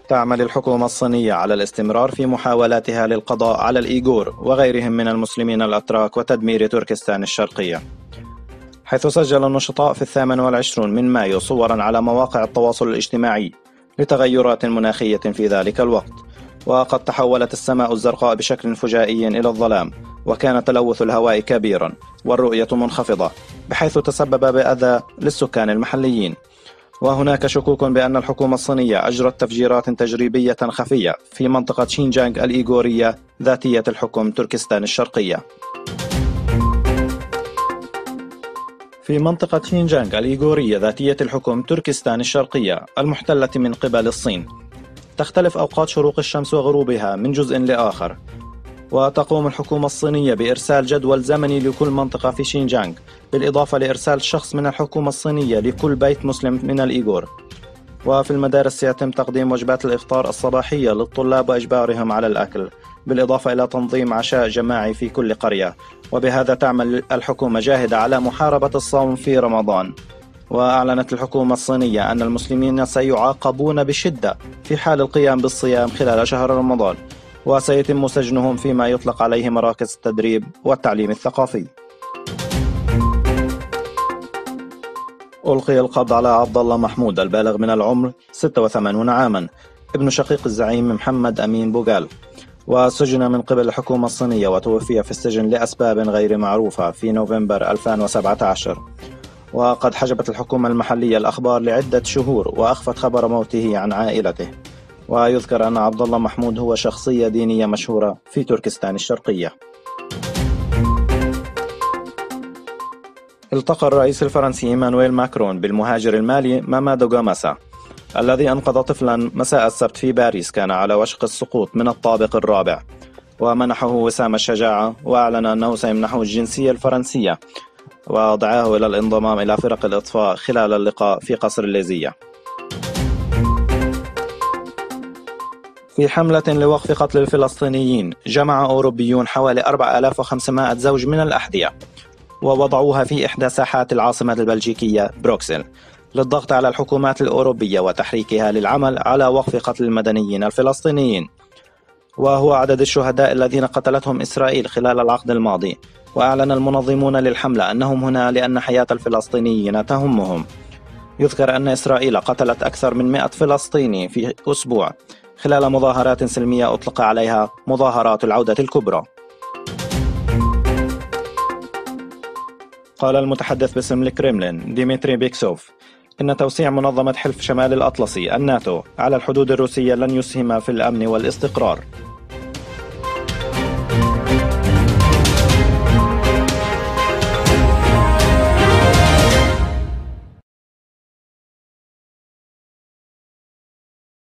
تعمل الحكومة الصينية على الاستمرار في محاولاتها للقضاء على الإيغور وغيرهم من المسلمين الأتراك وتدمير تركستان الشرقية، حيث سجل النشطاء في 28 من مايو صورا على مواقع التواصل الاجتماعي لتغيرات مناخية في ذلك الوقت، وقد تحولت السماء الزرقاء بشكل فجائي إلى الظلام، وكان تلوث الهواء كبيرا والرؤية منخفضة بحيث تسبب بأذى للسكان المحليين. وهناك شكوك بأن الحكومة الصينية أجرت تفجيرات تجريبية خفية في منطقة شينجانغ الإيغورية ذاتية الحكم تركستان الشرقية. في منطقة شينجانغ الإيغورية ذاتية الحكم تركستان الشرقية المحتلة من قبل الصين، تختلف أوقات شروق الشمس وغروبها من جزء لآخر، وتقوم الحكومة الصينية بإرسال جدول زمني لكل منطقة في شينجانغ، بالإضافة لإرسال شخص من الحكومة الصينية لكل بيت مسلم من الإيغور. وفي المدارس سيتم تقديم وجبات الإفطار الصباحية للطلاب وإجبارهم على الأكل، بالإضافة إلى تنظيم عشاء جماعي في كل قرية. وبهذا تعمل الحكومة جاهدة على محاربة الصوم في رمضان. وأعلنت الحكومة الصينية أن المسلمين سيعاقبون بشدة في حال القيام بالصيام خلال شهر رمضان، وسيتم سجنهم فيما يطلق عليه مراكز التدريب والتعليم الثقافي. ألقي القبض على عبد الله محمود البالغ من العمر 86 عاما، ابن شقيق الزعيم محمد أمين بوغال، وسجن من قبل الحكومة الصينية وتوفي في السجن لأسباب غير معروفة في نوفمبر 2017. وقد حجبت الحكومة المحلية الأخبار لعدة شهور وأخفت خبر موته عن عائلته. ويذكر أن عبد الله محمود هو شخصية دينية مشهورة في تركستان الشرقية. التقى الرئيس الفرنسي إيمانويل ماكرون بالمهاجر المالي مامادو غاماسا الذي أنقذ طفلا مساء السبت في باريس كان على وشك السقوط من الطابق الرابع، ومنحه وسام الشجاعة، وأعلن أنه سيمنحه الجنسية الفرنسية، ودعاه إلى الانضمام إلى فرق الإطفاء خلال اللقاء في قصر الليزية. في حملة لوقف قتل الفلسطينيين جمع أوروبيون حوالي 4500 زوج من الأحذية ووضعوها في إحدى ساحات العاصمة البلجيكية بروكسل للضغط على الحكومات الأوروبية وتحريكها للعمل على وقف قتل المدنيين الفلسطينيين، وهو عدد الشهداء الذين قتلتهم إسرائيل خلال العقد الماضي. وأعلن المنظمون للحملة أنهم هنا لأن حياة الفلسطينيين تهمهم. يذكر أن إسرائيل قتلت أكثر من 100 فلسطيني في أسبوع خلال مظاهرات سلمية أطلق عليها مظاهرات العودة الكبرى. قال المتحدث باسم الكرملين ديمتري بيكسوف إن توسيع منظمة حلف شمال الأطلسي الناتو على الحدود الروسية لن يسهم في الأمن والاستقرار.